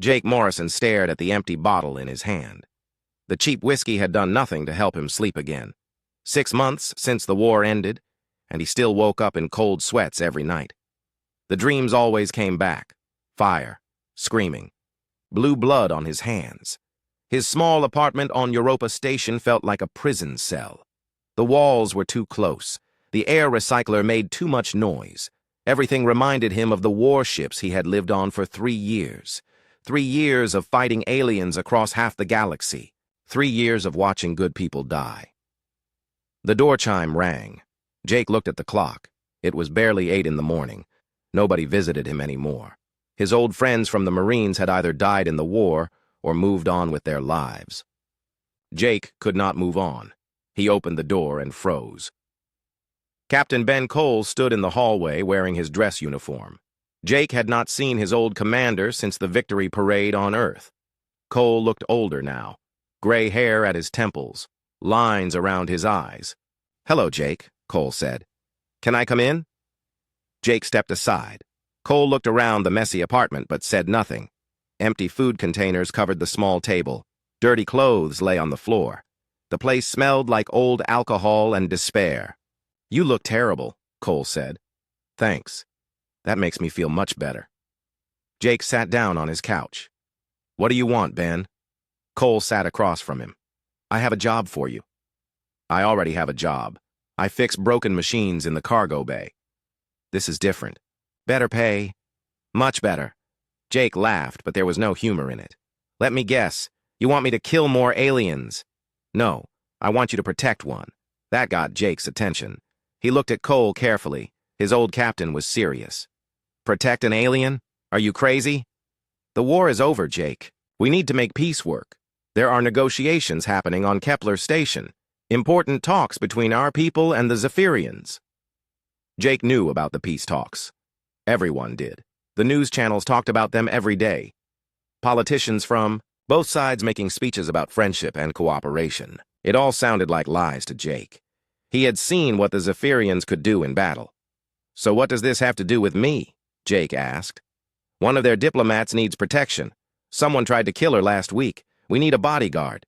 Jake Morrison stared at the empty bottle in his hand. The cheap whiskey had done nothing to help him sleep again. 6 months since the war ended, and he still woke up in cold sweats every night. The dreams always came back. Fire, screaming, blue blood on his hands. His small apartment on Europa Station felt like a prison cell. The walls were too close. The air recycler made too much noise. Everything reminded him of the warships he had lived on for 3 years. 3 years of fighting aliens across half the galaxy. 3 years of watching good people die. The door chime rang. Jake looked at the clock. It was barely 8 in the morning. Nobody visited him anymore. His old friends from the Marines had either died in the war or moved on with their lives. Jake could not move on. He opened the door and froze. Captain Ben Cole stood in the hallway wearing his dress uniform. Jake had not seen his old commander since the victory parade on Earth. Cole looked older now. Gray hair at his temples, lines around his eyes. "Hello, Jake," Cole said. "Can I come in?" Jake stepped aside. Cole looked around the messy apartment but said nothing. Empty food containers covered the small table. Dirty clothes lay on the floor. The place smelled like old alcohol and despair. "You look terrible," Cole said. "Thanks. That makes me feel much better." Jake sat down on his couch. "What do you want, Ben?" Cole sat across from him. "I have a job for you." "I already have a job. I fix broken machines in the cargo bay." "This is different. Better pay." "Much better." Jake laughed, but there was no humor in it. "Let me guess. You want me to kill more aliens?" "No, I want you to protect one." That got Jake's attention. He looked at Cole carefully. His old captain was serious. "Protect an alien? Are you crazy?" "The war is over, Jake. We need to make peace work. There are negotiations happening on Kepler Station. Important talks between our people and the Zephyrians." Jake knew about the peace talks. Everyone did. The news channels talked about them every day. Politicians from both sides making speeches about friendship and cooperation. It all sounded like lies to Jake. He had seen what the Zephyrians could do in battle. "So what does this have to do with me?" Jake asked. "One of their diplomats needs protection. Someone tried to kill her last week. We need a bodyguard."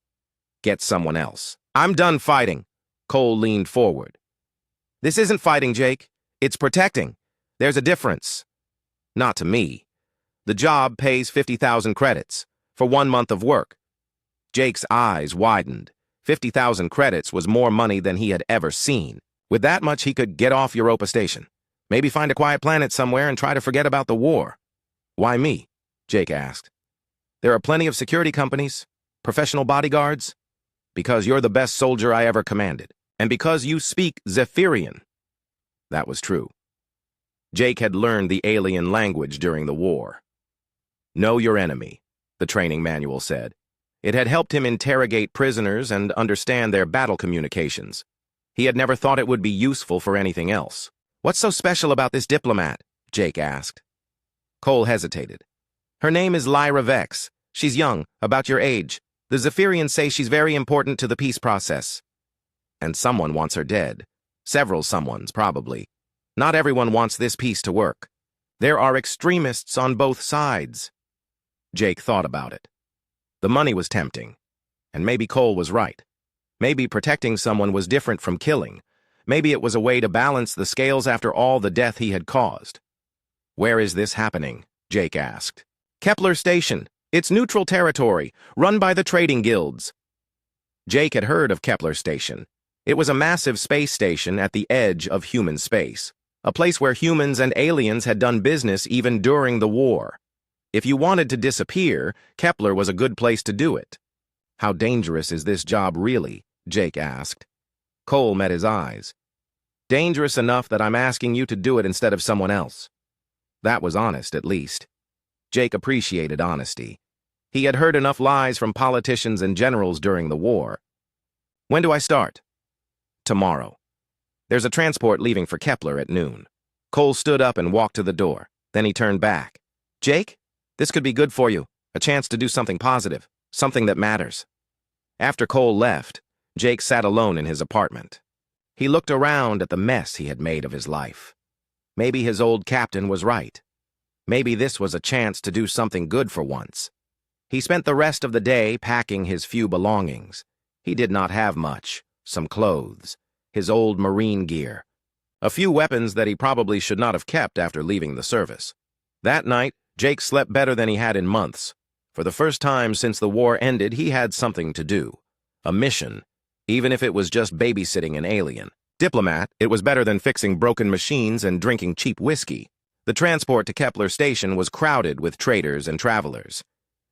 "Get someone else." "I'm done fighting." Cole leaned forward. "This isn't fighting, Jake. It's protecting. There's a difference." "Not to me. The job pays 50,000 credits for 1 month of work." Jake's eyes widened. 50,000 credits was more money than he had ever seen. With that much, he could get off Europa Station. Maybe find a quiet planet somewhere and try to forget about the war. "Why me?" Jake asked. "There are plenty of security companies, professional bodyguards." "Because you're the best soldier I ever commanded, and because you speak Zephyrian." That was true. Jake had learned the alien language during the war. "Know your enemy," the training manual said. It had helped him interrogate prisoners and understand their battle communications. He had never thought it would be useful for anything else. "What's so special about this diplomat?" Jake asked. Cole hesitated. "Her name is Lyra Vex. She's young, about your age. The Zephyrians say she's very important to the peace process." "And someone wants her dead. Several someones, probably. Not everyone wants this peace to work. There are extremists on both sides." Jake thought about it. The money was tempting. And maybe Cole was right. Maybe protecting someone was different from killing. Maybe it was a way to balance the scales after all the death he had caused. "Where is this happening?" Jake asked. "Kepler Station. It's neutral territory, run by the trading guilds." Jake had heard of Kepler Station. It was a massive space station at the edge of human space, a place where humans and aliens had done business even during the war. If you wanted to disappear, Kepler was a good place to do it. "How dangerous is this job really?" Jake asked. Cole met his eyes. "Dangerous enough that I'm asking you to do it instead of someone else." That was honest, at least. Jake appreciated honesty. He had heard enough lies from politicians and generals during the war. "When do I start?" "Tomorrow. There's a transport leaving for Kepler at noon." Cole stood up and walked to the door. Then he turned back. "Jake, this could be good for you. A chance to do something positive. Something that matters." After Cole left, Jake sat alone in his apartment. He looked around at the mess he had made of his life. Maybe his old captain was right. Maybe this was a chance to do something good for once. He spent the rest of the day packing his few belongings. He did not have much: some clothes, his old marine gear, a few weapons that he probably should not have kept after leaving the service. That night, Jake slept better than he had in months. For the first time since the war ended, he had something to do. A mission, even if it was just babysitting an alien. Diplomat, it was better than fixing broken machines and drinking cheap whiskey. The transport to Kepler Station was crowded with traders and travelers.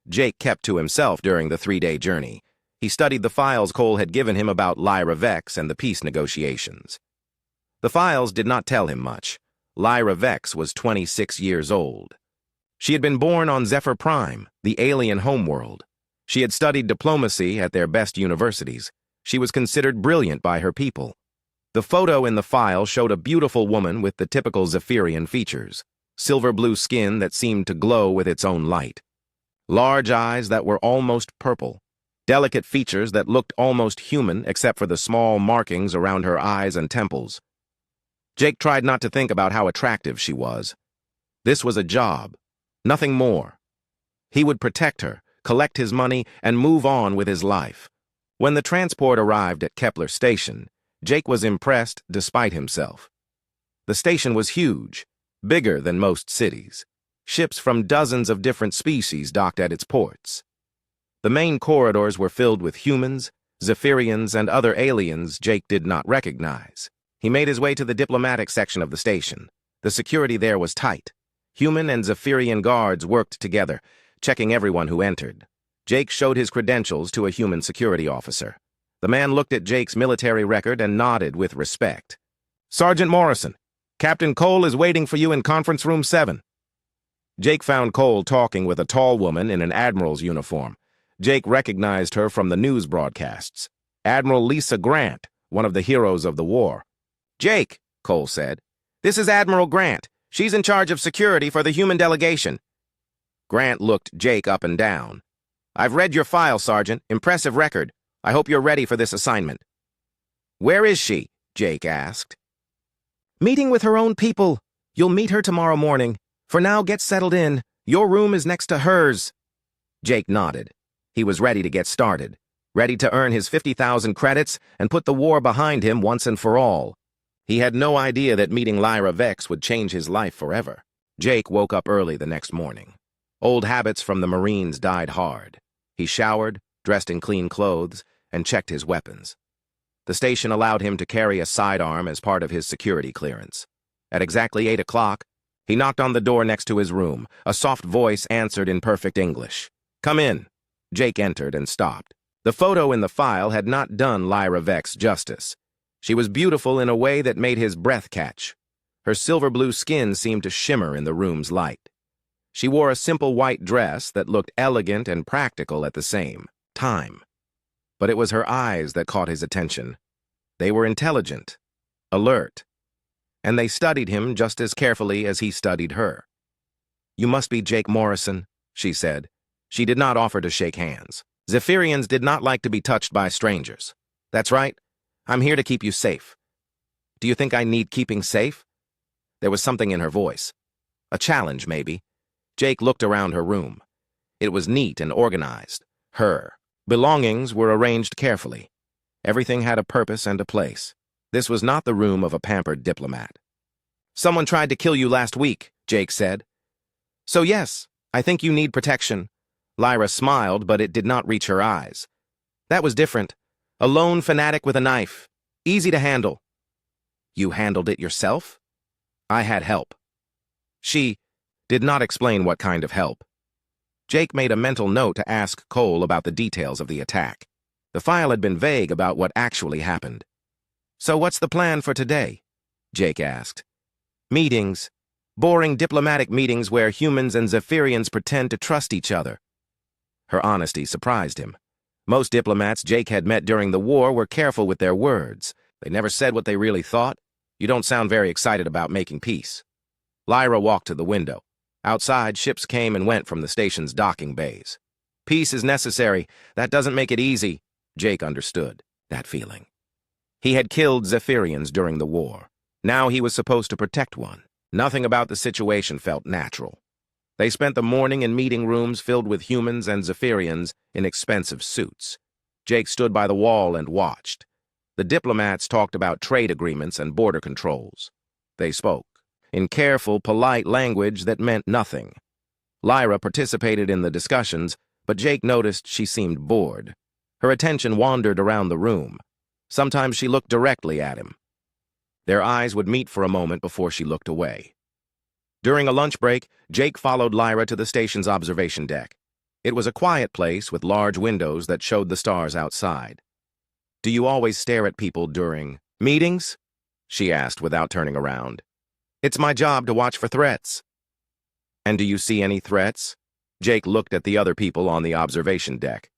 Jake kept to himself during the 3-day journey. He studied the files Cole had given him about Lyra Vex and the peace negotiations. The files did not tell him much. Lyra Vex was 26 years old. She had been born on Zephyr Prime, the alien homeworld. She had studied diplomacy at their best universities. She was considered brilliant by her people. The photo in the file showed a beautiful woman with the typical Zephyrian features: silver blue skin that seemed to glow with its own light, large eyes that were almost purple, delicate features that looked almost human except for the small markings around her eyes and temples. Jake tried not to think about how attractive she was. This was a job, nothing more. He would protect her, collect his money, and move on with his life. When the transport arrived at Kepler Station, Jake was impressed despite himself. The station was huge, bigger than most cities. Ships from dozens of different species docked at its ports. The main corridors were filled with humans, Zephyrians, and other aliens Jake did not recognize. He made his way to the diplomatic section of the station. The security there was tight. Human and Zephyrian guards worked together, checking everyone who entered. Jake showed his credentials to a human security officer. The man looked at Jake's military record and nodded with respect. "Sergeant Morrison, Captain Cole is waiting for you in Conference Room 7. Jake found Cole talking with a tall woman in an admiral's uniform. Jake recognized her from the news broadcasts. Admiral Lisa Grant, one of the heroes of the war. "Jake," Cole said, "this is Admiral Grant. She's in charge of security for the human delegation." Grant looked Jake up and down. "I've read your file, Sergeant. Impressive record. I hope you're ready for this assignment." "Where is she?" Jake asked. "Meeting with her own people. You'll meet her tomorrow morning. For now, get settled in. Your room is next to hers." Jake nodded. He was ready to get started, ready to earn his 50,000 credits and put the war behind him once and for all. He had no idea that meeting Lyra Vex would change his life forever. Jake woke up early the next morning. Old habits from the Marines died hard. He showered, dressed in clean clothes, and checked his weapons. The station allowed him to carry a sidearm as part of his security clearance. At exactly 8 o'clock, he knocked on the door next to his room. A soft voice answered in perfect English. "Come in." Jake entered and stopped. The photo in the file had not done Lyra Vex justice. She was beautiful in a way that made his breath catch. Her silver blue skin seemed to shimmer in the room's light. She wore a simple white dress that looked elegant and practical at the same time. But it was her eyes that caught his attention. They were intelligent, alert, and they studied him just as carefully as he studied her. "You must be Jake Morrison," she said. She did not offer to shake hands. Zephyrians did not like to be touched by strangers. "That's right. I'm here to keep you safe." "Do you think I need keeping safe?" There was something in her voice. A challenge, maybe. Jake looked around her room. It was neat and organized. Her belongings were arranged carefully. Everything had a purpose and a place. This was not the room of a pampered diplomat. "Someone tried to kill you last week," Jake said. "So yes, I think you need protection." Lyra smiled, but it did not reach her eyes. "That was different. A lone fanatic with a knife. Easy to handle." "You handled it yourself?" "I had help." She did not explain what kind of help. Jake made a mental note to ask Cole about the details of the attack. The file had been vague about what actually happened. "So what's the plan for today?" Jake asked. "Meetings. Boring diplomatic meetings where humans and Zephyrians pretend to trust each other." Her honesty surprised him. Most diplomats Jake had met during the war were careful with their words. They never said what they really thought. "You don't sound very excited about making peace." Lyra walked to the window. Outside, ships came and went from the station's docking bays. "Peace is necessary. That doesn't make it easy." Jake understood that feeling. He had killed Zephyrians during the war. Now he was supposed to protect one. Nothing about the situation felt natural. They spent the morning in meeting rooms filled with humans and Zephyrians in expensive suits. Jake stood by the wall and watched. The diplomats talked about trade agreements and border controls. They spoke in careful, polite language that meant nothing. Lyra participated in the discussions, but Jake noticed she seemed bored. Her attention wandered around the room. Sometimes she looked directly at him. Their eyes would meet for a moment before she looked away. During a lunch break, Jake followed Lyra to the station's observation deck. It was a quiet place with large windows that showed the stars outside. "Do you always stare at people during meetings?" she asked without turning around. "It's my job to watch for threats." "And do you see any threats?" Jake looked at the other people on the observation deck.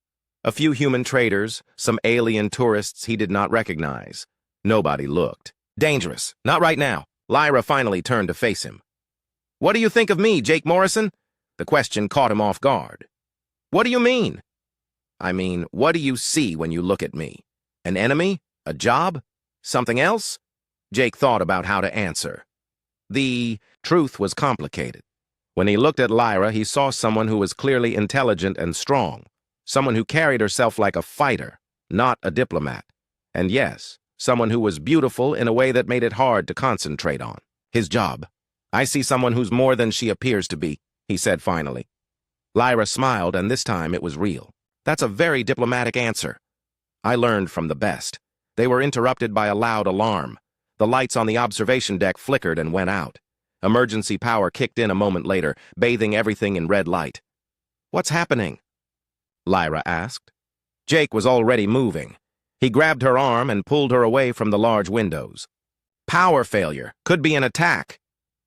A few human traders, some alien tourists he did not recognize. Nobody looked. "Dangerous. Not right now." Lyra finally turned to face him. "What do you think of me, Jake Morrison?" The question caught him off guard. "What do you mean?" "I mean, what do you see when you look at me? An enemy? A job? Something else?" Jake thought about how to answer. The truth was complicated. When he looked at Lyra, he saw someone who was clearly intelligent and strong, someone who carried herself like a fighter, not a diplomat. And yes, someone who was beautiful in a way that made it hard to concentrate on. His job. "I see someone who's more than she appears to be," he said finally. Lyra smiled, and this time it was real. "That's a very diplomatic answer." "I learned from the best." They were interrupted by a loud alarm. The lights on the observation deck flickered and went out. Emergency power kicked in a moment later, bathing everything in red light. "What's happening?" Lyra asked. Jake was already moving. He grabbed her arm and pulled her away from the large windows. "Power failure. Could be an attack."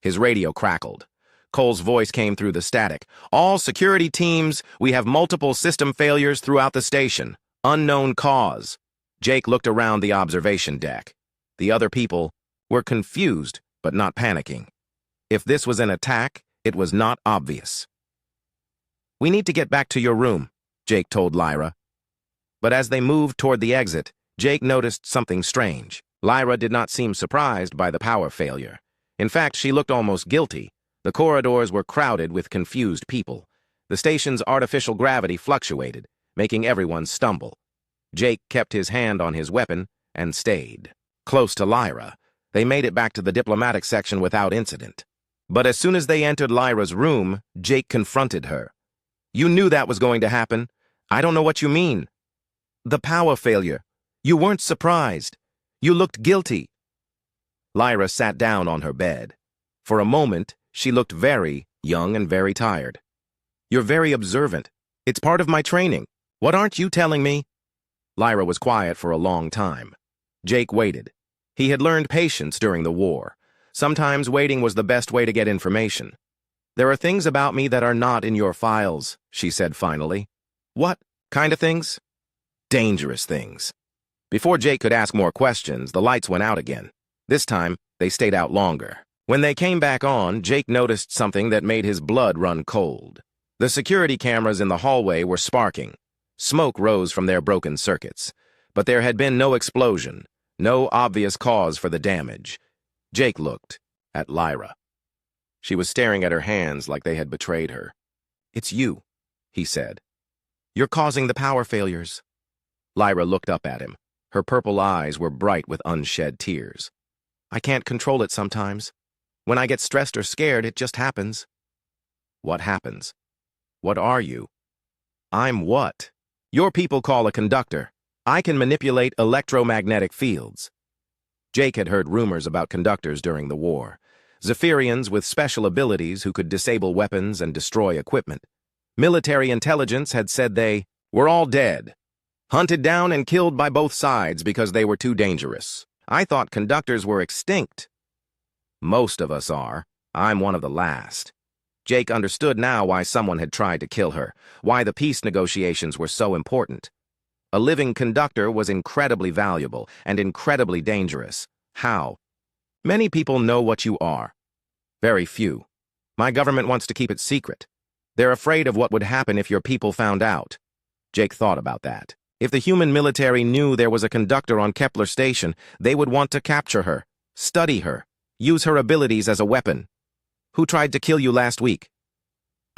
His radio crackled. Cole's voice came through the static. "All security teams, we have multiple system failures throughout the station. Unknown cause." Jake looked around the observation deck. The other people were confused, but not panicking. If this was an attack, it was not obvious. "We need to get back to your room," Jake told Lyra. But as they moved toward the exit, Jake noticed something strange. Lyra did not seem surprised by the power failure. In fact, she looked almost guilty. The corridors were crowded with confused people. The station's artificial gravity fluctuated, making everyone stumble. Jake kept his hand on his weapon and stayed close to Lyra. They made it back to the diplomatic section without incident. But as soon as they entered Lyra's room, Jake confronted her. "You knew that was going to happen." "I don't know what you mean." "The power failure. You weren't surprised. You looked guilty." Lyra sat down on her bed. For a moment, she looked very young and very tired. "You're very observant. It's part of my training. What aren't you telling me?" Lyra was quiet for a long time. Jake waited. He had learned patience during the war. Sometimes waiting was the best way to get information. "There are things about me that are not in your files," she said finally. "What kind of things?" "Dangerous things." Before Jake could ask more questions, the lights went out again. This time, they stayed out longer. When they came back on, Jake noticed something that made his blood run cold. The security cameras in the hallway were sparking. Smoke rose from their broken circuits. But there had been no explosion, no obvious cause for the damage. Jake looked at Lyra. She was staring at her hands like they had betrayed her. "It's you," he said. "You're causing the power failures." Lyra looked up at him. Her purple eyes were bright with unshed tears. "I can't control it sometimes. When I get stressed or scared, it just happens." "What happens? What are you?" "I'm what your people call a conductor. I can manipulate electromagnetic fields." Jake had heard rumors about conductors during the war. Zephyrians with special abilities who could disable weapons and destroy equipment. Military intelligence had said they were all dead, hunted down and killed by both sides because they were too dangerous. I thought conductors were extinct. Most of us are. I'm one of the last. Jake understood now why someone had tried to kill her, why the peace negotiations were so important. A living conductor was incredibly valuable and incredibly dangerous. How? Many people know what you are. Very few. My government wants to keep it secret. They're afraid of what would happen if your people found out. Jake thought about that. If the human military knew there was a conductor on Kepler Station, they would want to capture her, study her, use her abilities as a weapon. Who tried to kill you last week?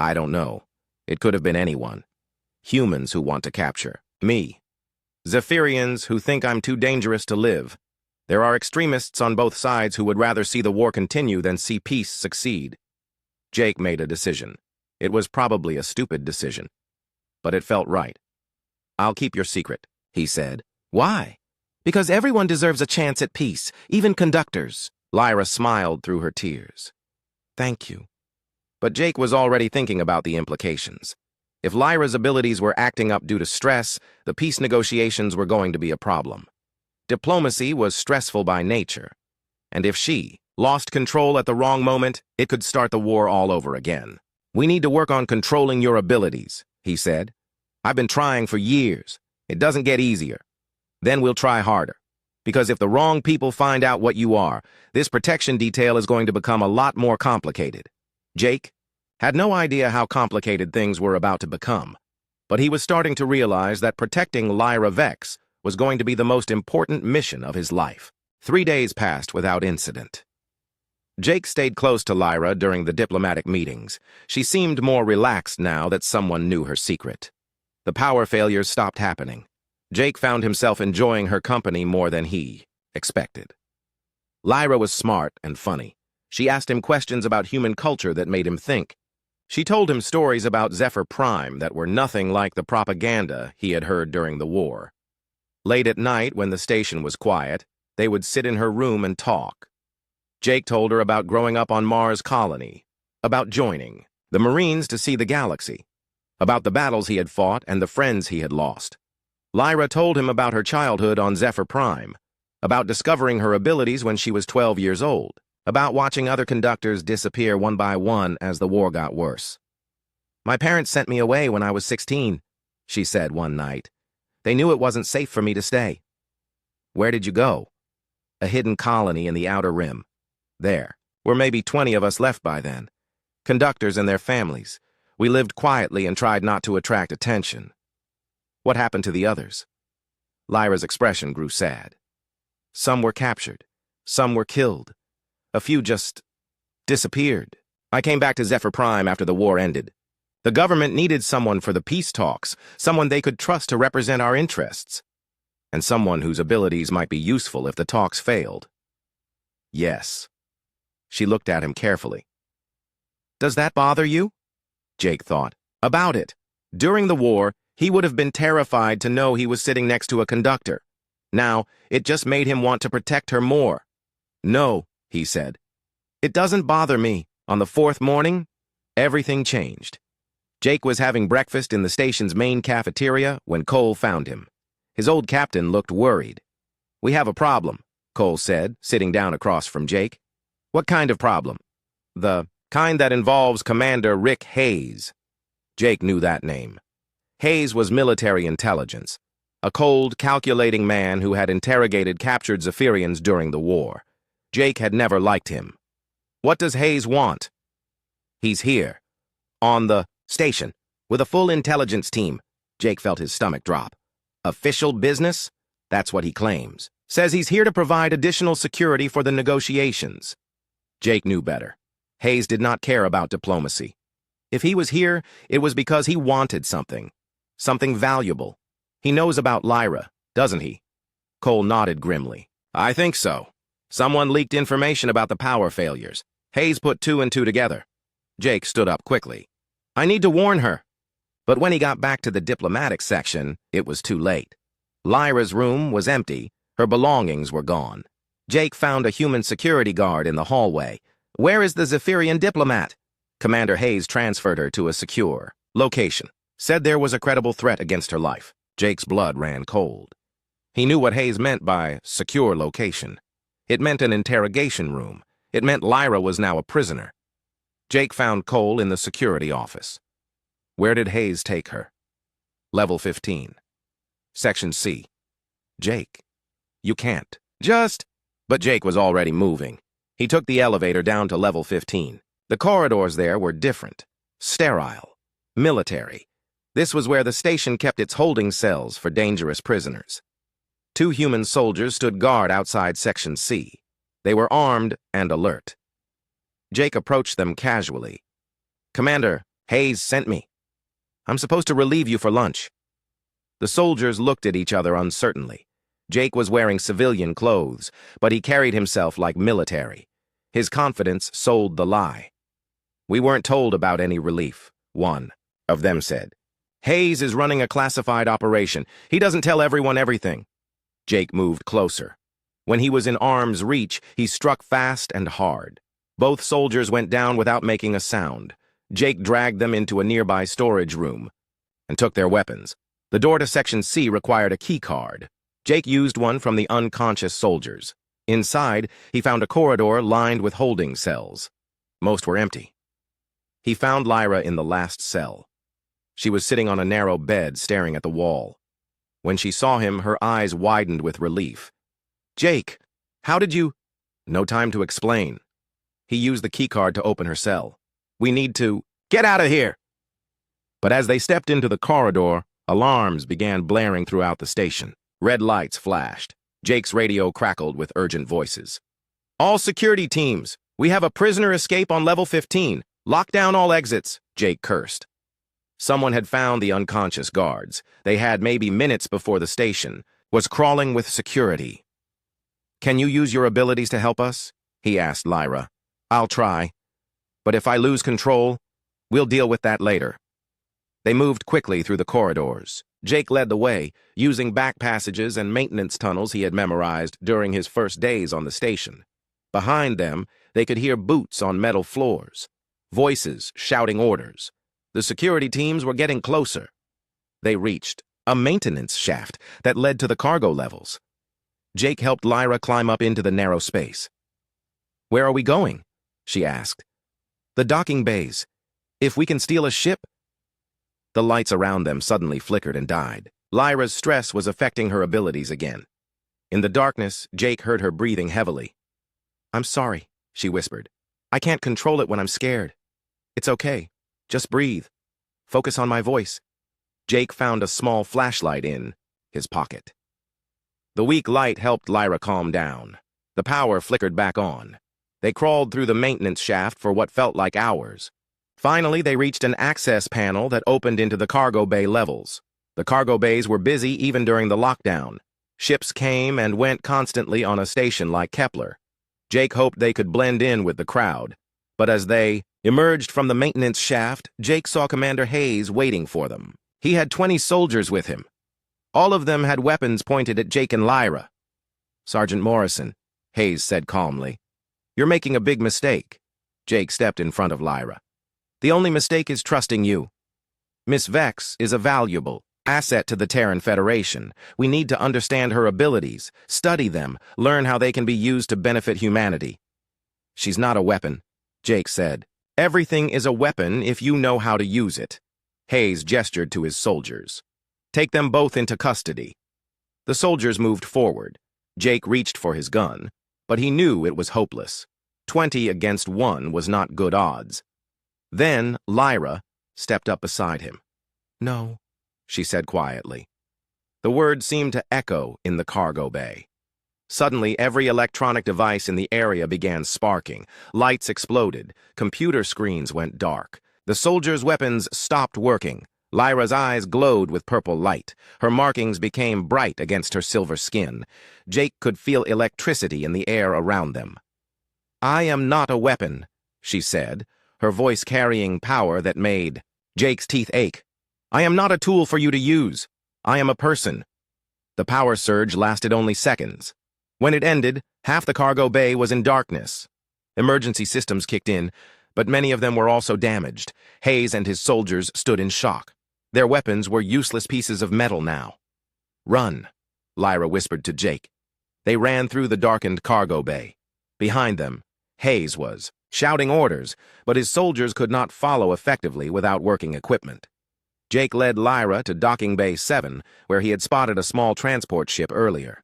I don't know. It could have been anyone. Humans who want to capture me. Zephyrians who think I'm too dangerous to live. There are extremists on both sides who would rather see the war continue than see peace succeed. Jake made a decision. It was probably a stupid decision, but it felt right. I'll keep your secret, he said. Why? Because everyone deserves a chance at peace, even conductors. Lyra smiled through her tears. Thank you. But Jake was already thinking about the implications. If Lyra's abilities were acting up due to stress, the peace negotiations were going to be a problem. Diplomacy was stressful by nature, and if she lost control at the wrong moment, it could start the war all over again. We need to work on controlling your abilities, he said. I've been trying for years. It doesn't get easier. Then we'll try harder. Because if the wrong people find out what you are, this protection detail is going to become a lot more complicated. Jake had no idea how complicated things were about to become, but he was starting to realize that protecting Lyra Vex was going to be the most important mission of his life. 3 days passed without incident. Jake stayed close to Lyra during the diplomatic meetings. She seemed more relaxed now that someone knew her secret. The power failures stopped happening. Jake found himself enjoying her company more than he expected. Lyra was smart and funny. She asked him questions about human culture that made him think. She told him stories about Zephyr Prime that were nothing like the propaganda he had heard during the war. Late at night, when the station was quiet, they would sit in her room and talk. Jake told her about growing up on Mars Colony, about joining the Marines to see the galaxy, about the battles he had fought and the friends he had lost. Lyra told him about her childhood on Zephyr Prime, about discovering her abilities when she was 12 years old, about watching other conductors disappear one by one as the war got worse. My parents sent me away when I was 16, she said one night. They knew it wasn't safe for me to stay. Where did you go? A hidden colony in the Outer Rim. There were maybe 20 of us left by then. Conductors and their families. We lived quietly and tried not to attract attention. What happened to the others? Lyra's expression grew sad. Some were captured. Some were killed. A few just disappeared. I came back to Zephyr Prime after the war ended. The government needed someone for the peace talks, someone they could trust to represent our interests, and someone whose abilities might be useful if the talks failed. Yes. She looked at him carefully. Does that bother you? Jake thought. About it. During the war, he would have been terrified to know he was sitting next to a conductor. Now, it just made him want to protect her more. No, he said. It doesn't bother me. On the 4th morning, everything changed. Jake was having breakfast in the station's main cafeteria when Cole found him. His old captain looked worried. We have a problem, Cole said, sitting down across from Jake. What kind of problem? The kind that involves Commander Rick Hayes. Jake knew that name. Hayes was military intelligence, a cold, calculating man who had interrogated captured Zephyrians during the war. Jake had never liked him. What does Hayes want? He's here, on the station, with a full intelligence team. Jake felt his stomach drop. Official business? That's what he claims. Says he's here to provide additional security for the negotiations. Jake knew better. Hayes did not care about diplomacy. If he was here, it was because he wanted something. Something valuable. He knows about Lyra, doesn't he? Cole nodded grimly. I think so. Someone leaked information about the power failures. Hayes put 2 and 2 together. Jake stood up quickly. I need to warn her. But when he got back to the diplomatic section, it was too late. Lyra's room was empty. Her belongings were gone. Jake found a human security guard in the hallway. Where is the Zephyrian diplomat? Commander Hayes transferred her to a secure location. Said there was a credible threat against her life. Jake's blood ran cold. He knew what Hayes meant by secure location. It meant an interrogation room. It meant Lyra was now a prisoner. Jake found Cole in the security office. Where did Hayes take her? Level 15. Section C. Jake, you can't. But Jake was already moving. He took the elevator down to level 15. The corridors there were different. Sterile. Military. This was where the station kept its holding cells for dangerous prisoners. 2 human soldiers stood guard outside Section C. They were armed and alert. Jake approached them casually. Commander, Hayes sent me. I'm supposed to relieve you for lunch. The soldiers looked at each other uncertainly. Jake was wearing civilian clothes, but he carried himself like military. His confidence sold the lie. We weren't told about any relief, one of them said. Hayes is running a classified operation. He doesn't tell everyone everything. Jake moved closer. When he was in arm's reach, he struck fast and hard. Both soldiers went down without making a sound. Jake dragged them into a nearby storage room and took their weapons. The door to Section C required a key card. Jake used one from the unconscious soldiers. Inside, he found a corridor lined with holding cells. Most were empty. He found Lyra in the last cell. She was sitting on a narrow bed staring at the wall. When she saw him, her eyes widened with relief. Jake, how did you... No time to explain. He used the keycard to open her cell. We need to... Get out of here! But as they stepped into the corridor, alarms began blaring throughout the station. Red lights flashed. Jake's radio crackled with urgent voices. All security teams, we have a prisoner escape on level 15. Lock down all exits, Jake cursed. Someone had found the unconscious guards. They had maybe minutes before the station, was crawling with security. Can you use your abilities to help us? He asked Lyra. I'll try. But if I lose control, we'll deal with that later. They moved quickly through the corridors. Jake led the way, using back passages and maintenance tunnels he had memorized during his first days on the station. Behind them, they could hear boots on metal floors, voices shouting orders. The security teams were getting closer. They reached a maintenance shaft that led to the cargo levels. Jake helped Lyra climb up into the narrow space. Where are we going? She asked. The docking bays. If we can steal a ship... The lights around them suddenly flickered and died. Lyra's stress was affecting her abilities again. In the darkness, Jake heard her breathing heavily. I'm sorry, she whispered. I can't control it when I'm scared. It's okay. Just breathe. Focus on my voice. Jake found a small flashlight in his pocket. The weak light helped Lyra calm down. The power flickered back on. They crawled through the maintenance shaft for what felt like hours. Finally, they reached an access panel that opened into the cargo bay levels. The cargo bays were busy even during the lockdown. Ships came and went constantly on a station like Kepler. Jake hoped they could blend in with the crowd. But as they emerged from the maintenance shaft, Jake saw Commander Hayes waiting for them. He had 20 soldiers with him. All of them had weapons pointed at Jake and Lyra. Sergeant Morrison, Hayes said calmly. You're making a big mistake. Jake stepped in front of Lyra. The only mistake is trusting you. Miss Vex is a valuable asset to the Terran Federation. We need to understand her abilities, study them, learn how they can be used to benefit humanity. She's not a weapon, Jake said. Everything is a weapon if you know how to use it. Hayes gestured to his soldiers. Take them both into custody. The soldiers moved forward. Jake reached for his gun, but he knew it was hopeless. 20 against 1 was not good odds. Then Lyra stepped up beside him. No, she said quietly. The word seemed to echo in the cargo bay. Suddenly, every electronic device in the area began sparking. Lights exploded. Computer screens went dark. The soldiers' weapons stopped working. Lyra's eyes glowed with purple light. Her markings became bright against her silver skin. Jake could feel electricity in the air around them. I am not a weapon, she said, her voice carrying power that made Jake's teeth ache. I am not a tool for you to use. I am a person. The power surge lasted only seconds. When it ended, half the cargo bay was in darkness. Emergency systems kicked in, but many of them were also damaged. Hayes and his soldiers stood in shock. Their weapons were useless pieces of metal now. Run, Lyra whispered to Jake. They ran through the darkened cargo bay. Behind them, Hayes was shouting orders, but his soldiers could not follow effectively without working equipment. Jake led Lyra to Docking Bay 7, where he had spotted a small transport ship earlier.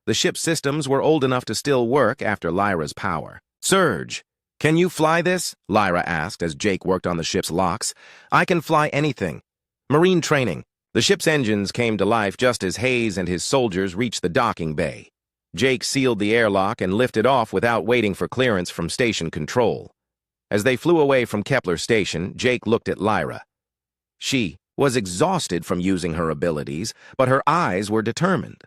The ship's systems were old enough to still work after Lyra's power. Surge, can you fly this? Lyra asked as Jake worked on the ship's locks. I can fly anything. Marine training. The ship's engines came to life just as Hayes and his soldiers reached the docking bay. Jake sealed the airlock and lifted off without waiting for clearance from station control. As they flew away from Kepler Station, Jake looked at Lyra. She was exhausted from using her abilities, but her eyes were determined.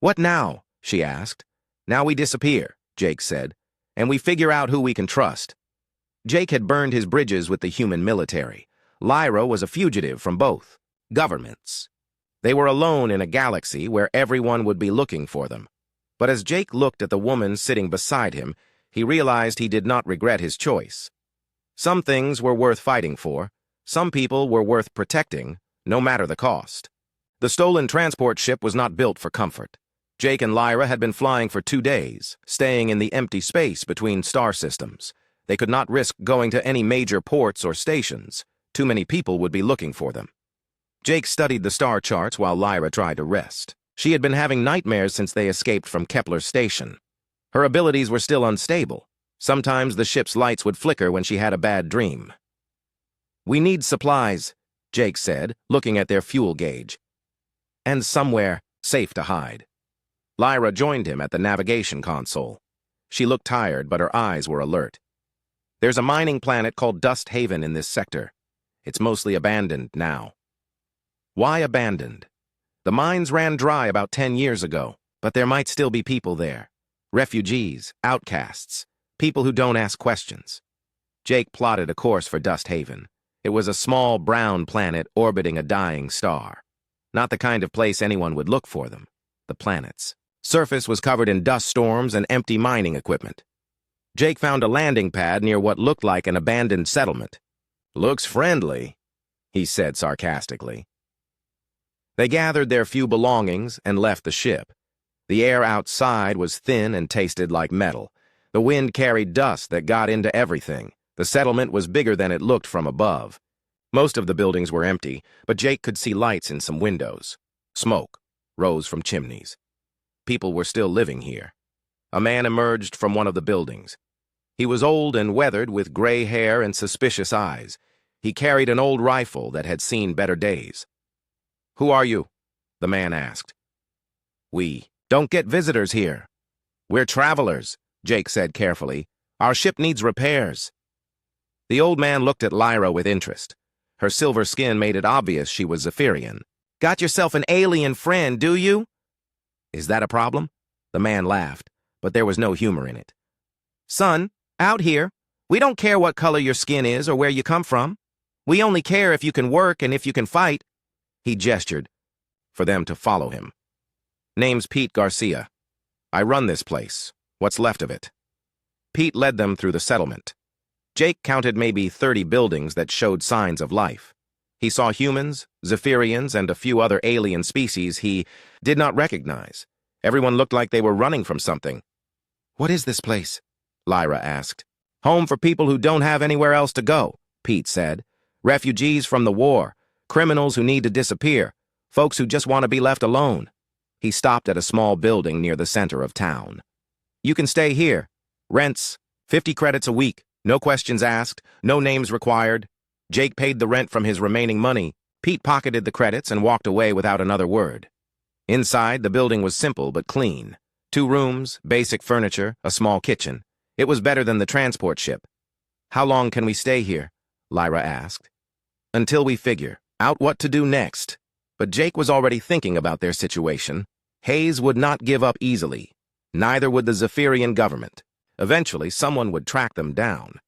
"What now?" she asked. "Now we disappear," Jake said, "and we figure out who we can trust." Jake had burned his bridges with the human military. Lyra was a fugitive from both governments. They were alone in a galaxy where everyone would be looking for them. But as Jake looked at the woman sitting beside him, he realized he did not regret his choice. Some things were worth fighting for. Some people were worth protecting, no matter the cost. The stolen transport ship was not built for comfort. Jake and Lyra had been flying for 2 days, staying in the empty space between star systems. They could not risk going to any major ports or stations. Too many people would be looking for them. Jake studied the star charts while Lyra tried to rest. She had been having nightmares since they escaped from Kepler Station. Her abilities were still unstable. Sometimes the ship's lights would flicker when she had a bad dream. "We need supplies," Jake said, looking at their fuel gauge. "And somewhere safe to hide." Lyra joined him at the navigation console. She looked tired, but her eyes were alert. "There's a mining planet called Dust Haven in this sector. It's mostly abandoned now." "Why abandoned?" "The mines ran dry about 10 years ago, but there might still be people there. Refugees, outcasts, people who don't ask questions." Jake plotted a course for Dust Haven. It was a small brown planet orbiting a dying star. Not the kind of place anyone would look for them. The planet's surface was covered in dust storms and empty mining equipment. Jake found a landing pad near what looked like an abandoned settlement. "Looks friendly," he said sarcastically. They gathered their few belongings and left the ship. The air outside was thin and tasted like metal. The wind carried dust that got into everything. The settlement was bigger than it looked from above. Most of the buildings were empty, but Jake could see lights in some windows. Smoke rose from chimneys. People were still living here. A man emerged from one of the buildings. He was old and weathered with gray hair and suspicious eyes. He carried an old rifle that had seen better days. "Who are you?" the man asked. "We don't get visitors here." "We're travelers," Jake said carefully. "Our ship needs repairs." The old man looked at Lyra with interest. Her silver skin made it obvious she was Zephyrian. "Got yourself an alien friend, do you?" "Is that a problem?" The man laughed, but there was no humor in it. "Son, out here, we don't care what color your skin is or where you come from. We only care if you can work and if you can fight." He gestured for them to follow him. "Name's Pete Garcia. I run this place, what's left of it." Pete led them through the settlement. Jake counted maybe 30 buildings that showed signs of life. He saw humans, Zephyrians, and a few other alien species he did not recognize. Everyone looked like they were running from something. "What is this place?" Lyra asked. "Home for people who don't have anywhere else to go," Pete said. "Refugees from the war, criminals who need to disappear, folks who just want to be left alone." He stopped at a small building near the center of town. "You can stay here. Rent's 50 credits a week. No questions asked, no names required." Jake paid the rent from his remaining money. Pete pocketed the credits and walked away without another word. Inside, the building was simple but clean. 2 rooms, basic furniture, a small kitchen. It was better than the transport ship. "How long can we stay here?" Lyra asked. "Until we figure out what to do next." But Jake was already thinking about their situation. Hayes would not give up easily. Neither would the Zephyrian government. Eventually, someone would track them down.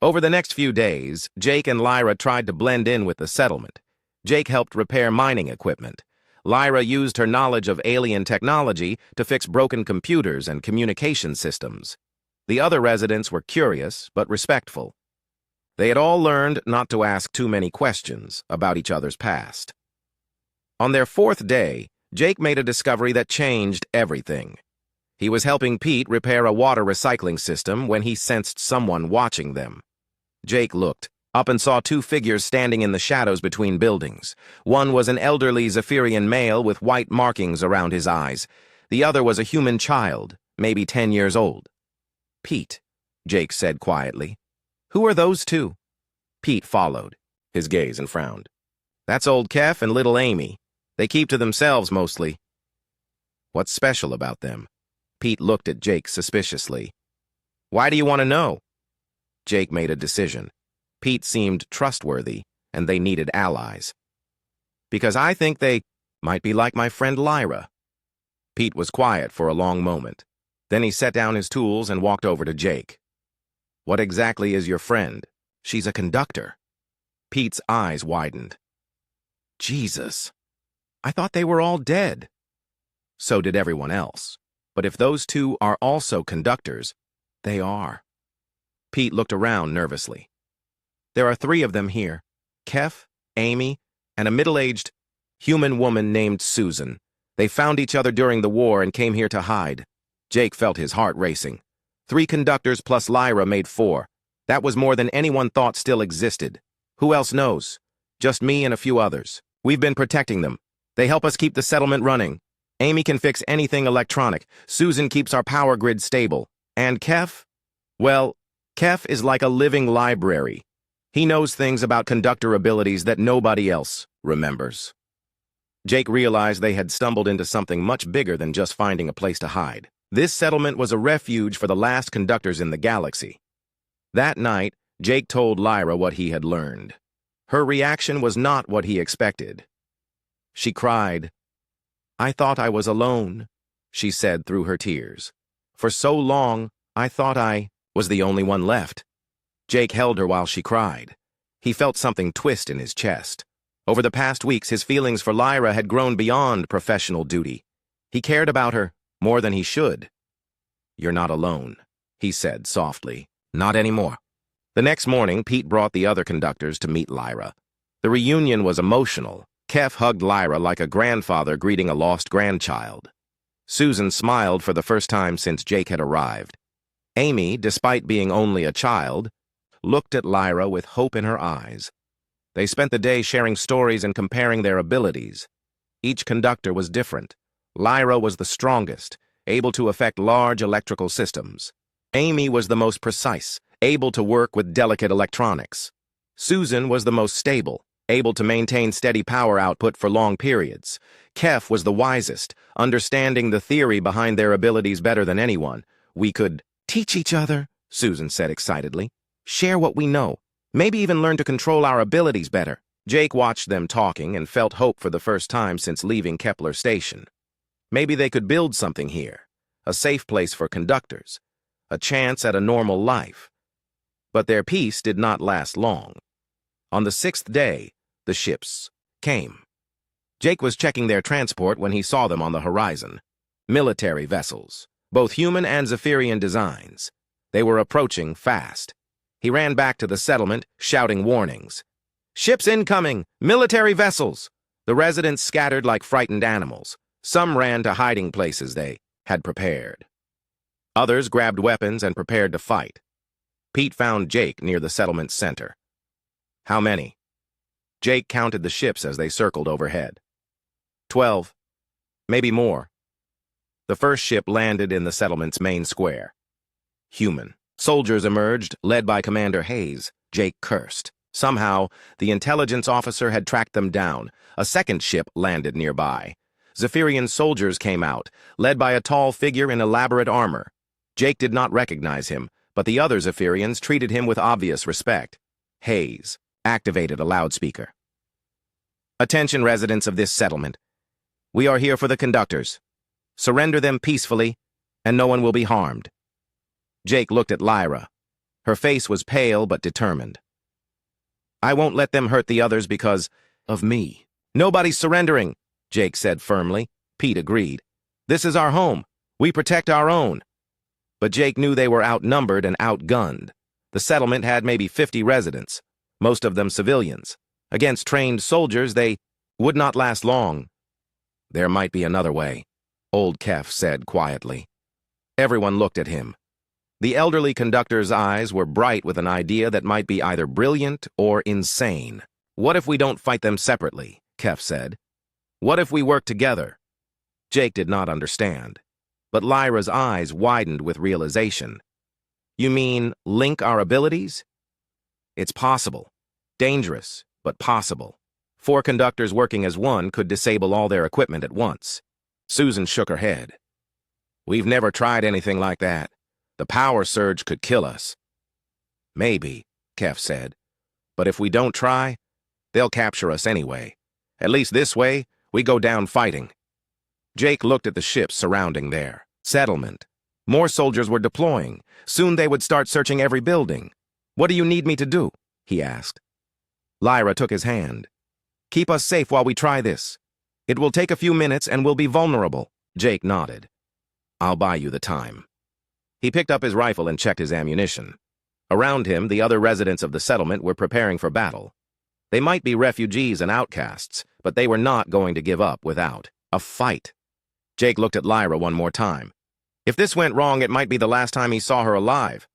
Over the next few days, Jake and Lyra tried to blend in with the settlement. Jake helped repair mining equipment. Lyra used her knowledge of alien technology to fix broken computers and communication systems. The other residents were curious but respectful. They had all learned not to ask too many questions about each other's past. On their 4th day, Jake made a discovery that changed everything. He was helping Pete repair a water recycling system when he sensed someone watching them. Jake looked up and saw 2 figures standing in the shadows between buildings. One was an elderly Zephyrian male with white markings around his eyes. The other was a human child, maybe 10 years old. "Pete," Jake said quietly. "Who are those 2? Pete followed, his gaze, and frowned. "That's old Kef and little Amy. They keep to themselves mostly." "What's special about them?" Pete looked at Jake suspiciously. "Why do you want to know?" Jake made a decision. Pete seemed trustworthy, and they needed allies. Because I think they might be like my friend Lyra. Pete was quiet for a long moment. Then he set down his tools and walked over to Jake. What exactly is your friend? She's a conductor. Pete's eyes widened. Jesus. I thought they were all dead. So did everyone else. But if those two are also conductors, they are. Pete looked around nervously. There are 3 of them here. Kef, Amy, and a middle-aged human woman named Susan. They found each other during the war and came here to hide. Jake felt his heart racing. 3 conductors plus Lyra made 4. That was more than anyone thought still existed. Who else knows? Just me and a few others. We've been protecting them. They help us keep the settlement running. Amy can fix anything electronic. Susan keeps our power grid stable. And Kef? Well, Kef is like a living library. He knows things about conductor abilities that nobody else remembers. Jake realized they had stumbled into something much bigger than just finding a place to hide. This settlement was a refuge for the last conductors in the galaxy. That night, Jake told Lyra what he had learned. Her reaction was not what he expected. She cried. I thought I was alone, she said through her tears. For so long, I thought I was the only one left. Jake held her while she cried. He felt something twist in his chest. Over the past weeks, his feelings for Lyra had grown beyond professional duty. He cared about her more than he should. You're not alone, he said softly. Not anymore. The next morning, Pete brought the other conductors to meet Lyra. The reunion was emotional. Kef hugged Lyra like a grandfather greeting a lost grandchild. Susan smiled for the first time since Jake had arrived. Amy, despite being only a child, looked at Lyra with hope in her eyes. They spent the day sharing stories and comparing their abilities. Each conductor was different. Lyra was the strongest, able to affect large electrical systems. Amy was the most precise, able to work with delicate electronics. Susan was the most stable, able to maintain steady power output for long periods. Kef was the wisest, understanding the theory behind their abilities better than anyone. We could teach each other, Susan said excitedly. Share what we know. Maybe even learn to control our abilities better. Jake watched them talking and felt hope for the first time since leaving Kepler Station. Maybe they could build something here, a safe place for conductors, a chance at a normal life. But their peace did not last long. On the 6th day, the ships came. Jake was checking their transport when he saw them on the horizon. Military vessels, both human and Zephyrian designs. They were approaching fast. He ran back to the settlement, shouting warnings. Ships incoming! Military vessels! The residents scattered like frightened animals. Some ran to hiding places they had prepared. Others grabbed weapons and prepared to fight. Pete found Jake near the settlement's center. How many? Jake counted the ships as they circled overhead. 12. Maybe more. The first ship landed in the settlement's main square. Human. Soldiers emerged, led by Commander Hayes. Jake cursed. Somehow, the intelligence officer had tracked them down. A second ship landed nearby. Zephyrian soldiers came out, led by a tall figure in elaborate armor. Jake did not recognize him, but the other Zephyrians treated him with obvious respect. Hayes activated a loudspeaker. Attention, residents of this settlement. We are here for the conductors. Surrender them peacefully, and no one will be harmed. Jake looked at Lyra. Her face was pale but determined. I won't let them hurt the others because of me. Nobody's surrendering, Jake said firmly. Pete agreed. This is our home. We protect our own. But Jake knew they were outnumbered and outgunned. The settlement had maybe 50 residents, most of them civilians. Against trained soldiers, they would not last long. There might be another way, old Kef said quietly. Everyone looked at him. The elderly conductor's eyes were bright with an idea that might be either brilliant or insane. What if we don't fight them separately? Kef said. What if we work together? Jake did not understand, but Lyra's eyes widened with realization. You mean link our abilities? It's possible. Dangerous, but possible. 4 conductors working as one could disable all their equipment at once. Susan shook her head. We've never tried anything like that. The power surge could kill us. Maybe, Kef said. But if we don't try, they'll capture us anyway. At least this way, we go down fighting. Jake looked at the ships surrounding their settlement. More soldiers were deploying. Soon they would start searching every building. What do you need me to do? He asked. Lyra took his hand. Keep us safe while we try this. It will take a few minutes and we'll be vulnerable. Jake nodded. I'll buy you the time. He picked up his rifle and checked his ammunition. Around him, the other residents of the settlement were preparing for battle. They might be refugees and outcasts, but they were not going to give up without a fight. Jake looked at Lyra one more time. If this went wrong, it might be the last time he saw her alive.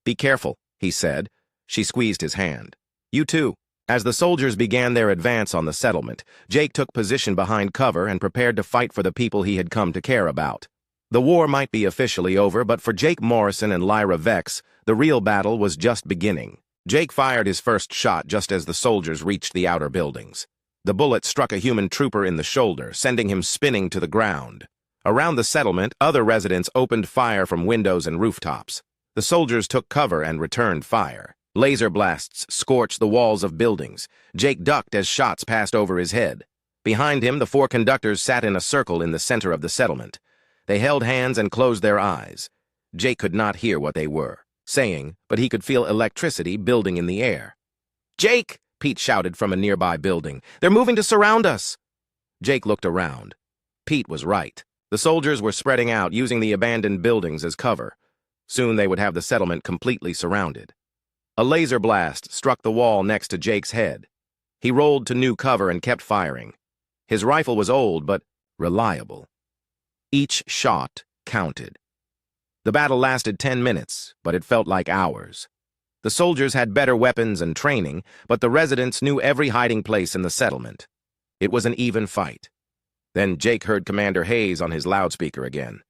Be careful, he said. She squeezed his hand. You too. As the soldiers began their advance on the settlement, Jake took position behind cover and prepared to fight for the people he had come to care about. The war might be officially over, but for Jake Morrison and Lyra Vex, the real battle was just beginning. Jake fired his first shot just as the soldiers reached the outer buildings. The bullet struck a human trooper in the shoulder, sending him spinning to the ground. Around the settlement, other residents opened fire from windows and rooftops. The soldiers took cover and returned fire. Laser blasts scorched the walls of buildings. Jake ducked as shots passed over his head. Behind him, the 4 conductors sat in a circle in the center of the settlement. They held hands and closed their eyes. Jake could not hear what they were saying, but he could feel electricity building in the air. Jake! Pete shouted from a nearby building. They're moving to surround us! Jake looked around. Pete was right. The soldiers were spreading out, using the abandoned buildings as cover. Soon they would have the settlement completely surrounded. A laser blast struck the wall next to Jake's head. He rolled to new cover and kept firing. His rifle was old, but reliable. Each shot counted. The battle lasted 10 minutes, but it felt like hours. The soldiers had better weapons and training, but the residents knew every hiding place in the settlement. It was an even fight. Then Jake heard Commander Hayes on his loudspeaker again.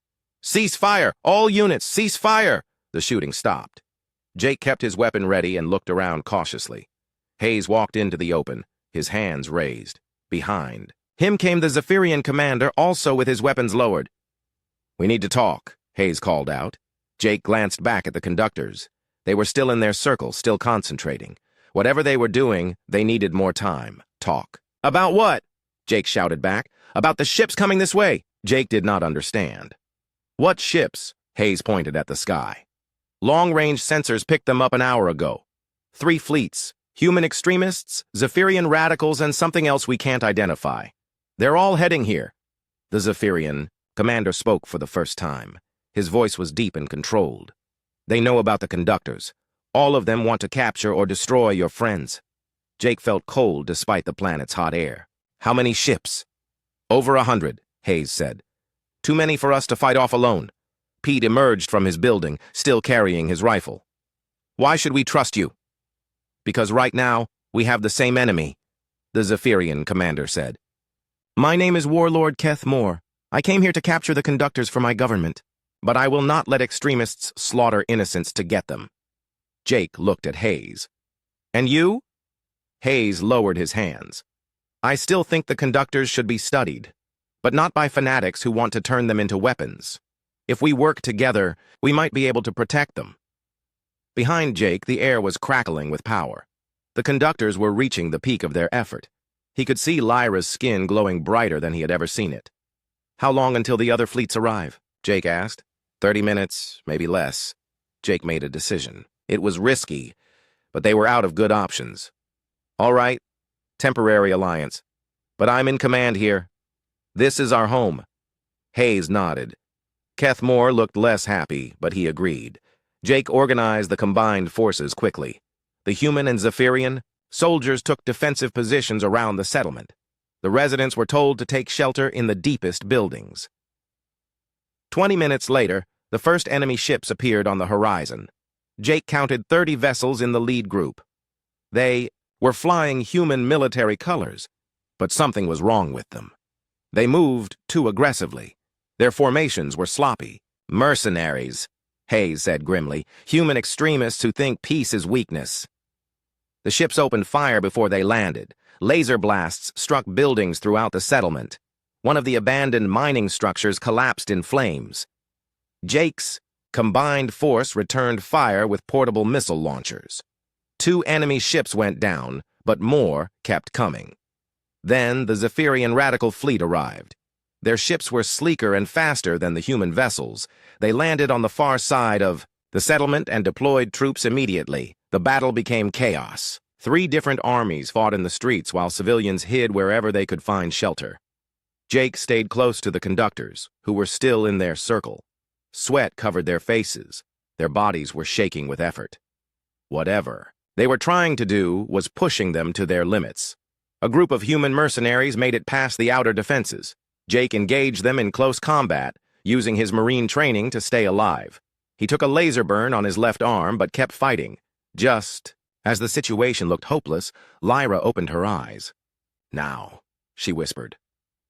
Cease fire! All units, cease fire! The shooting stopped. Jake kept his weapon ready and looked around cautiously. Hayes walked into the open, his hands raised. Behind him came the Zephyrian commander, also with his weapons lowered. We need to talk, Hayes called out. Jake glanced back at the conductors. They were still in their circle, still concentrating. Whatever they were doing, they needed more time. Talk. About what? Jake shouted back. About the ships coming this way. Jake did not understand. What ships? Hayes pointed at the sky. Long-range sensors picked them up an hour ago. 3 fleets, human extremists, Zephyrian radicals, and something else we can't identify. They're all heading here. The Zephyrian commander spoke for the first time. His voice was deep and controlled. They know about the conductors. All of them want to capture or destroy your friends. Jake felt cold despite the planet's hot air. How many ships? Over 100, Hayes said. Too many for us to fight off alone. Pete emerged from his building, still carrying his rifle. Why should we trust you? Because right now, we have the same enemy, the Zephyrian commander said. My name is Warlord Keth Moore. I came here to capture the conductors for my government, but I will not let extremists slaughter innocents to get them. Jake looked at Hayes. And you? Hayes lowered his hands. I still think the conductors should be studied, but not by fanatics who want to turn them into weapons. If we work together, we might be able to protect them. Behind Jake, the air was crackling with power. The conductors were reaching the peak of their effort. He could see Lyra's skin glowing brighter than he had ever seen it. How long until the other fleets arrive? Jake asked. 30 minutes, maybe less. Jake made a decision. It was risky, but they were out of good options. All right, temporary alliance. But I'm in command here. This is our home. Hayes nodded. Keth Moore looked less happy, but he agreed. Jake organized the combined forces quickly. The human and Zephyrian soldiers took defensive positions around the settlement. The residents were told to take shelter in the deepest buildings. 20 minutes later, the first enemy ships appeared on the horizon. Jake counted 30 vessels in the lead group. They were flying human military colors, but something was wrong with them. They moved too aggressively. Their formations were sloppy. Mercenaries, Hayes said grimly, human extremists who think peace is weakness. The ships opened fire before they landed. Laser blasts struck buildings throughout the settlement. One of the abandoned mining structures collapsed in flames. Jake's Combined force returned fire with portable missile launchers. 2 enemy ships went down, but more kept coming. Then the Zephyrian Radical fleet arrived. Their ships were sleeker and faster than the human vessels. They landed on the far side of the settlement and deployed troops immediately. The battle became chaos. 3 different armies fought in the streets while civilians hid wherever they could find shelter. Jake stayed close to the conductors, who were still in their circle. Sweat covered their faces. Their bodies were shaking with effort. Whatever they were trying to do was pushing them to their limits. A group of human mercenaries made it past the outer defenses. Jake engaged them in close combat, using his marine training to stay alive. He took a laser burn on his left arm but kept fighting. Just as the situation looked hopeless, Lyra opened her eyes. "Now," she whispered.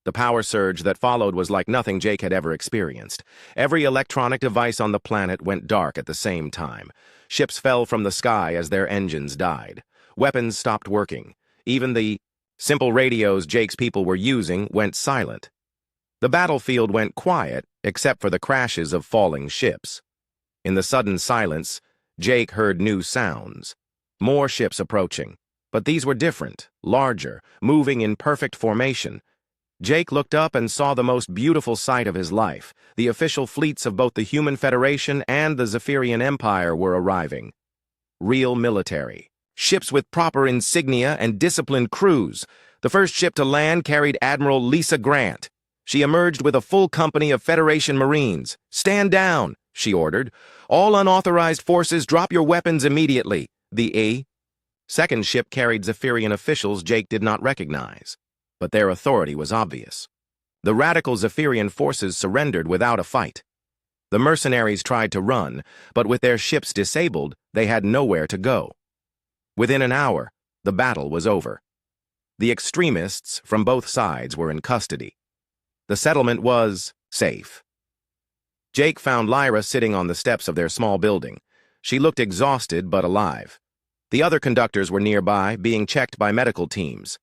The power surge that followed was like nothing Jake had ever experienced. Every electronic device on the planet went dark at the same time. Ships fell from the sky as their engines died. Weapons stopped working. Even the simple radios Jake's people were using went silent. The battlefield went quiet, except for the crashes of falling ships. In the sudden silence, Jake heard new sounds. More ships approaching. But these were different, larger, moving in perfect formation. Jake looked up and saw the most beautiful sight of his life. The official fleets of both the Human Federation and the Zephyrian Empire were arriving. Real military. Ships with proper insignia and disciplined crews. The first ship to land carried Admiral Lisa Grant. She emerged with a full company of Federation Marines. "Stand down," she ordered. "All unauthorized forces, drop your weapons immediately." The second ship carried Zephyrian officials Jake did not recognize, but their authority was obvious. The radical Zephyrian forces surrendered without a fight. The mercenaries tried to run, but with their ships disabled, they had nowhere to go. Within an hour, the battle was over. The extremists from both sides were in custody. The settlement was safe. Jake found Lyra sitting on the steps of their small building. She looked exhausted but alive. The other conductors were nearby, being checked by medical teams.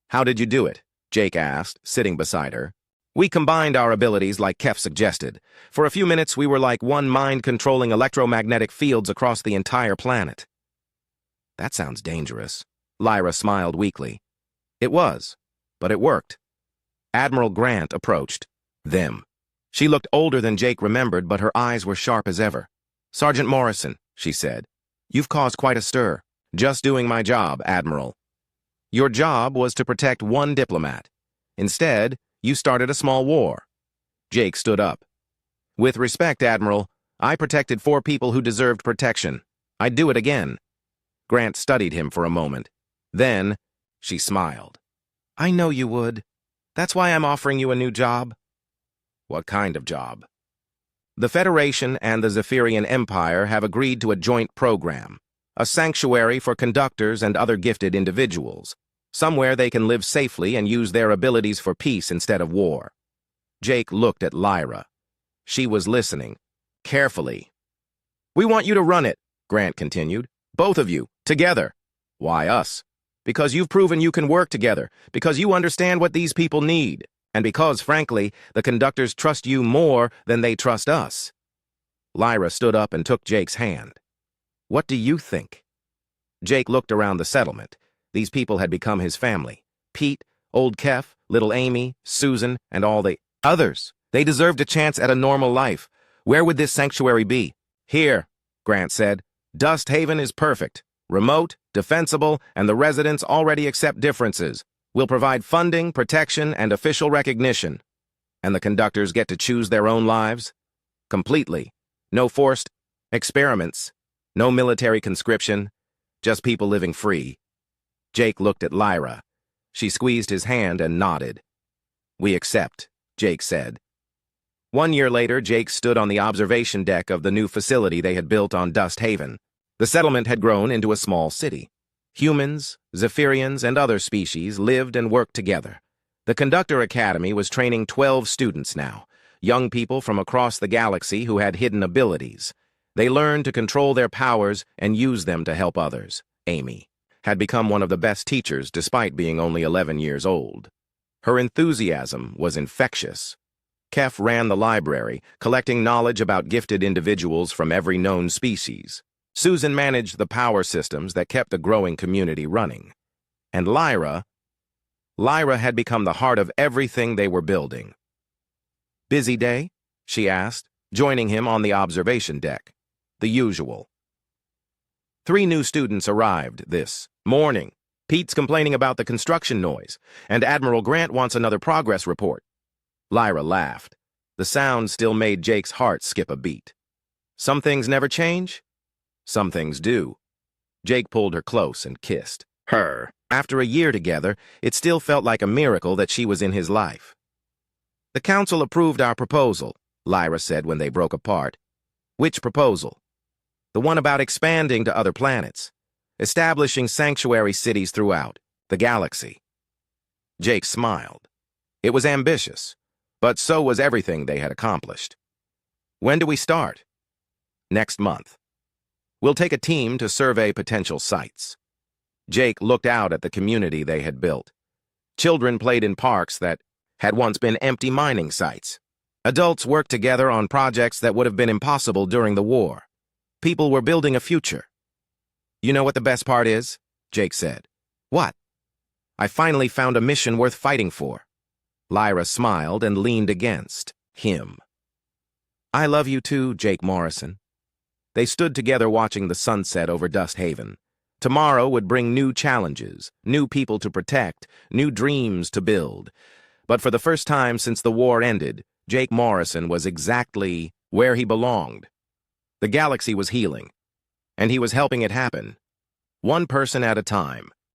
"How did you do it?" Jake asked, sitting beside her. "We combined our abilities like Kef suggested. For a few minutes, we were like one mind controlling electromagnetic fields across the entire planet." "That sounds dangerous." Lyra smiled weakly. "It was, but it worked." Admiral Grant approached them. She looked older than Jake remembered, but her eyes were sharp as ever. "Sergeant Morrison," she said, "you've caused quite a stir." "Just doing my job, Admiral." "Your job was to protect one diplomat. Instead, you started a small war." Jake stood up. "With respect, Admiral, I protected 4 people who deserved protection. I'd do it again." Grant studied him for a moment. Then, she smiled. "I know you would. That's why I'm offering you a new job." "What kind of job?" "The Federation and the Zephyrian Empire have agreed to a joint program. A sanctuary for conductors and other gifted individuals. Somewhere they can live safely and use their abilities for peace instead of war." Jake looked at Lyra. She was listening, carefully. "We want you to run it," Grant continued. "Both of you, together." "Why us?" "Because you've proven you can work together, because you understand what these people need, and because, frankly, the conductors trust you more than they trust us." Lyra stood up and took Jake's hand. "What do you think?" Jake looked around the settlement. These people had become his family. Pete, old Kef, little Amy, Susan, and all the others. They deserved a chance at a normal life. Where would this sanctuary be? "Here," Grant said. "Dust Haven is perfect. Remote, defensible, and the residents already accept differences. We'll provide funding, protection, and official recognition. And the conductors get to choose their own lives? Completely. No forced experiments. No military conscription. Just people living free." Jake looked at Lyra. She squeezed his hand and nodded. "We accept," Jake said. 1 year later, Jake stood on the observation deck of the new facility they had built on Dust Haven. The settlement had grown into a small city. Humans, Zephyrians, and other species lived and worked together. The Conductor Academy was training 12 students now, young people from across the galaxy who had hidden abilities. They learned to control their powers and use them to help others. Amy had become one of the best teachers despite being only 11 years old. Her enthusiasm was infectious. Kef ran the library, collecting knowledge about gifted individuals from every known species. Susan managed the power systems that kept the growing community running. And Lyra had become the heart of everything they were building. "Busy day?" she asked, joining him on the observation deck. The usual. 3 new students arrived this morning. Pete's complaining about the construction noise, and Admiral Grant wants another progress report. Lyra laughed. The sound still made Jake's heart skip a beat. Some things never change. Some things do. Jake pulled her close and kissed her. After a year together, it still felt like a miracle that she was in his life. "The council approved our proposal," Lyra said when they broke apart. "Which proposal?" "The one about expanding to other planets, establishing sanctuary cities throughout the galaxy." Jake smiled. It was ambitious, but so was everything they had accomplished. "When do we start?" "Next month. We'll take a team to survey potential sites." Jake looked out at the community they had built. Children played in parks that had once been empty mining sites. Adults worked together on projects that would have been impossible during the war. People were building a future. "You know what the best part is?" Jake said. "What?" "I finally found a mission worth fighting for." Lyra smiled and leaned against him. "I love you too, Jake Morrison." They stood together watching the sunset over Dust Haven. Tomorrow would bring new challenges, new people to protect, new dreams to build. But for the first time since the war ended, Jake Morrison was exactly where he belonged. The galaxy was healing, and he was helping it happen, one person at a time.